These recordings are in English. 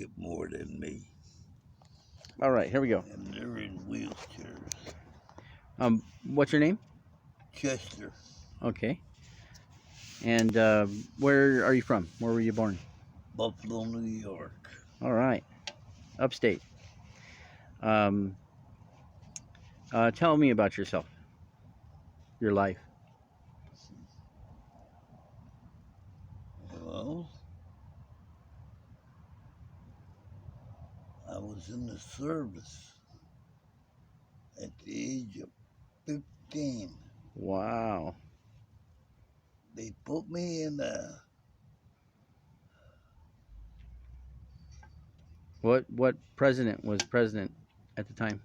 it more than me. All right, here we go. And they're in wheelchairs. What's your name? Chester, Okay. And where are you from? Where were you born? Buffalo, New York. All right. Upstate. Um, tell me about yourself, your life. Well, I was in the service at the age of 15. Wow. They put me in a What president was president at the time?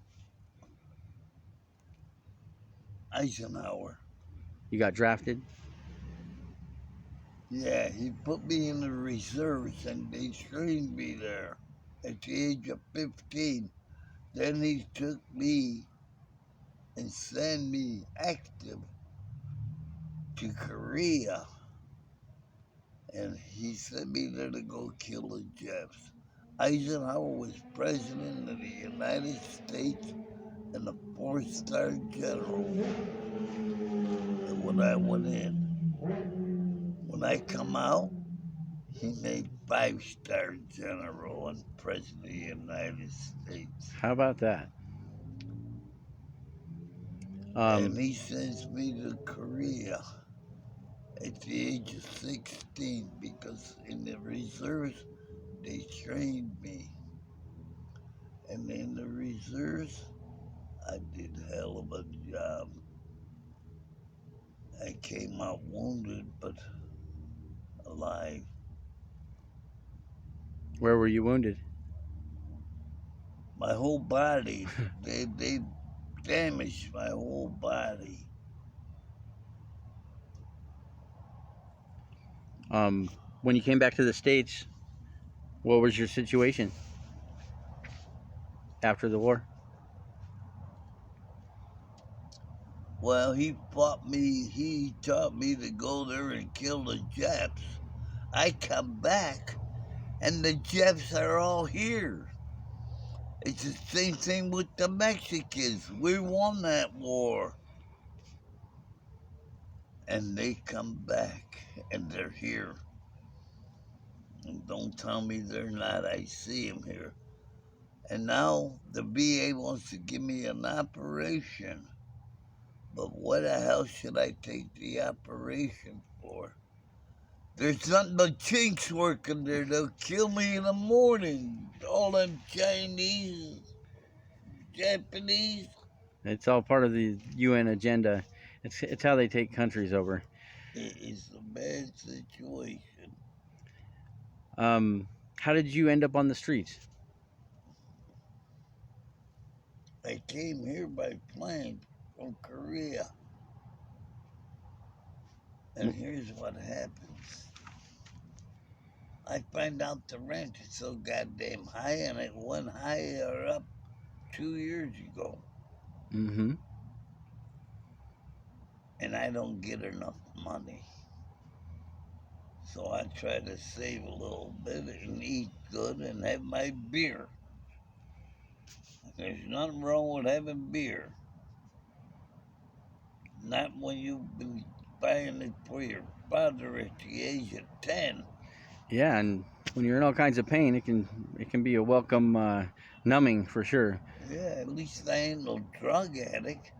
Eisenhower. You got drafted? Yeah, he put me in the reserves and they trained me there at the age of 15. Then he took me and sent me active to Korea. And he sent me there to go kill the Japs. Eisenhower was president of the United States and a four-star general. And when I went in, when I come out, he made five-star general and president of the United States. How about that? And he sends me to Korea at the age of 16 because in the reserves they trained me. And in the reserves, I did hell of a job. I came out wounded but alive. Where were you wounded? My whole body, they damaged my whole body. When you came back to the States, what was your situation after the war? Well, he taught me to go there and kill the Japs. I come back and the Japs are all here. It's the same thing with the Mexicans. We won that war. And they come back and they're here. And don't tell me they're not. I see them here. And now the VA wants to give me an operation. But what the hell should I take the operation for? There's nothing but chinks working there. They'll kill me in the morning. All them Chinese, Japanese. It's all part of the UN agenda. It's how they take countries over. It is a bad situation. How did you end up on the streets? I came here by plane from Korea. And here's what happens. I find out the rent is so goddamn high, and it went higher up 2 years ago. Mm-hmm. And I don't get enough money. So I try to save a little bit and eat good and have my beer. There's nothing wrong with having beer. Not when you've been buying it for your father at the age of 10. Yeah, and when you're in all kinds of pain, it can be a welcome numbing for sure. Yeah, at least I ain't no drug addict.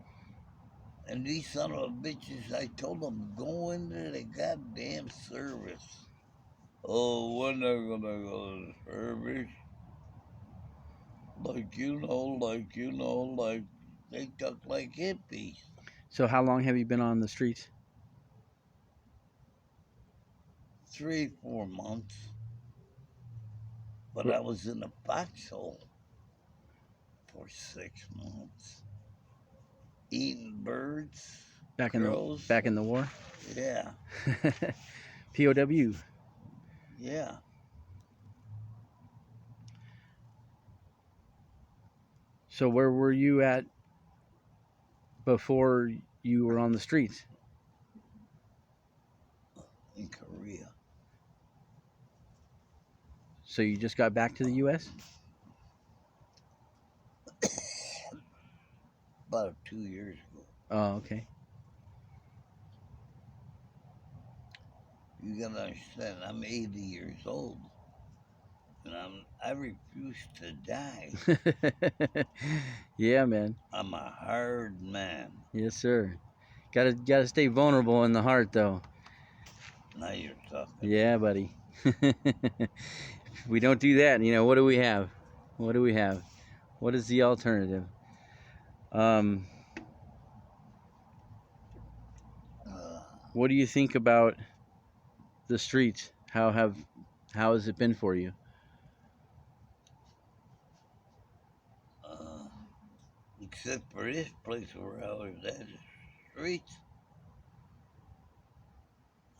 And these son of a bitches, I told them, go into the goddamn service. Oh, we're not gonna go to service. Like they talk like hippies. So how long have you been on the streets? 3, 4 months. But I was in a foxhole for 6 months. Eating birds, Back girls. in the war? Yeah, POW. yeah. So where were you at before you were on the streets? In Korea. So you just got back to the U.S.? About 2 years ago. Oh, okay. You gotta understand, I'm 80 years old, and I refuse to die. Yeah, man. I'm a hard man. Yes, sir. Gotta stay vulnerable in the heart, though. Now you're talking. Yeah, buddy. If we don't do that, what do we have? What do we have? What is the alternative? Um, Uh, what do you think about the streets? How has it been for you? uh, except for this place where I was at, the streets,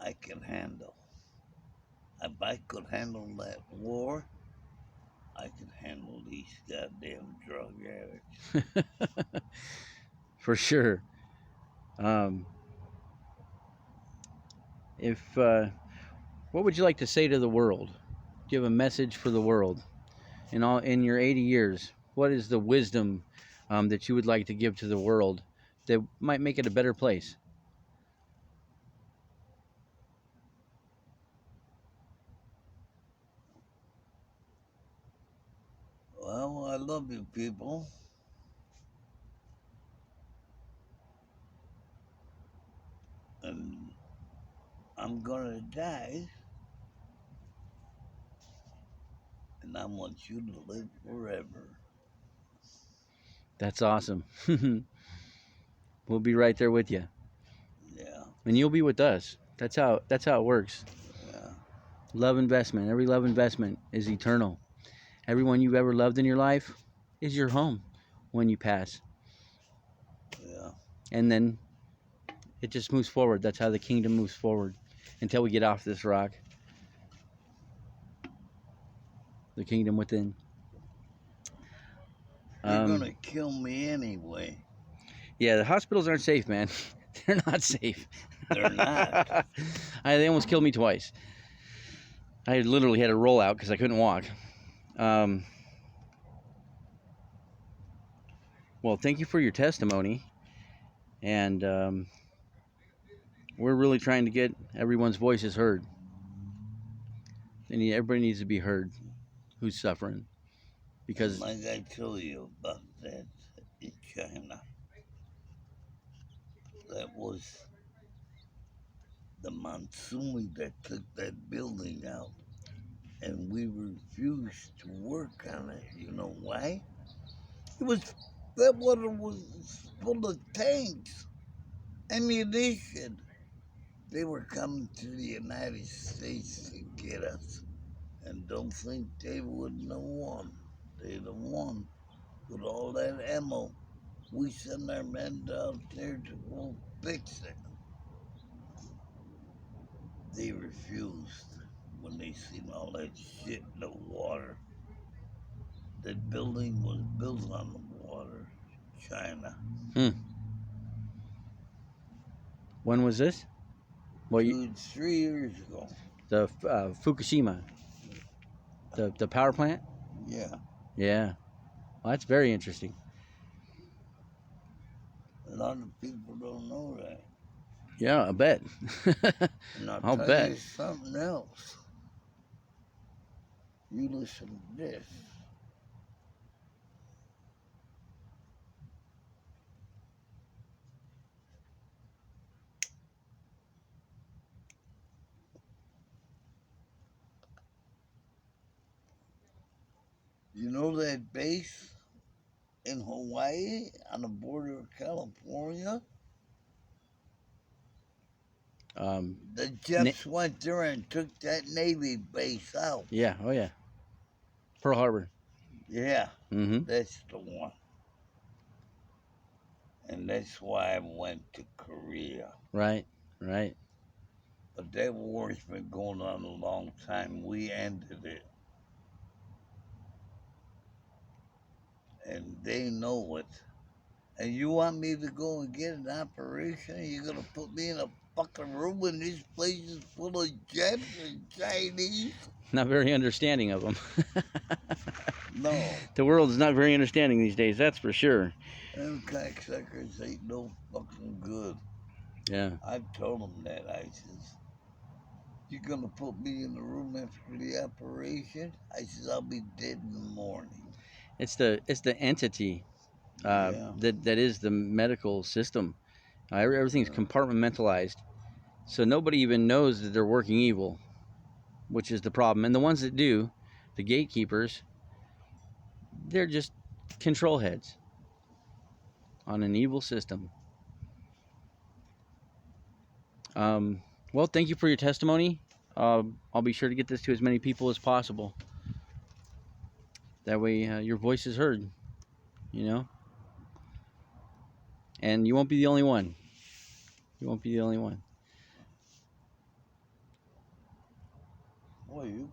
I can handle. If I could handle that war, I could handle these goddamn drug addicts. For sure. Um, if What would you like to say to the world? Do you have a message for the world in your 80 years? What is the wisdom that you would like to give to the world that might make it a better place? Well, I love you people, and I'm gonna die, and I want you to live forever. That's awesome. We'll be right there with you, Yeah, and you'll be with us. That's how it works. yeah, Love investment. Every love investment is eternal. Everyone you've ever loved in your life is your home when you pass, yeah. and then it just moves forward. That's how the kingdom moves forward until we get off this rock. The kingdom within. They're gonna kill me anyway. Yeah, the hospitals aren't safe, man. They're not safe. They're not. They almost killed me twice. I literally had to roll out because I couldn't walk. Well, thank you for your testimony. And we're really trying to get everyone's voices heard. And everybody needs to be heard who's suffering. Because, And like I told you about that in China, that was the monsoon that took that building out, and we refused to work on it. You know why? It was that water was full of tanks, ammunition. They were coming to the United States to get us, and don't think they wouldn't have won. They'd have won with all that ammo. We sent our men down there to go fix it. They refused when they seen all that shit in the water. That building was built on the water, China. when was this? Well, 3 years ago. the Fukushima, the power plant? Yeah. Yeah. Well, that's very interesting. A lot of people don't know that. Yeah, I bet. And I'll I'll tell bet. you something else. You listen to this. You know that base in Hawaii on the border of California? The Jets went there and took that Navy base out. Yeah. Oh, yeah. Pearl Harbor. Yeah, Mm-hmm. that's the one. And that's why I went to Korea. Right. Right. But that war's been going on a long time. We ended it. And they know it. And you want me to go and get an operation? You're going to put me in a fucking room when this place is full of Japs and Chinese? Not very understanding of them. No, The world is not very understanding these days, that's for sure. them cocksuckers ain't no fucking good. Yeah. I've told them that. I says, you're gonna put me in the room after the operation? I says, I'll be dead in the morning. It's the entity Yeah. that is the medical system. Everything's compartmentalized, so nobody even knows that they're working evil, which is the problem. And the ones that do, the gatekeepers, they're just control heads on an evil system. Well, thank you for your testimony. I'll be sure to get this to as many people as possible. That way, your voice is heard. You know, and you won't be the only one. You won't be the only one. Boy, you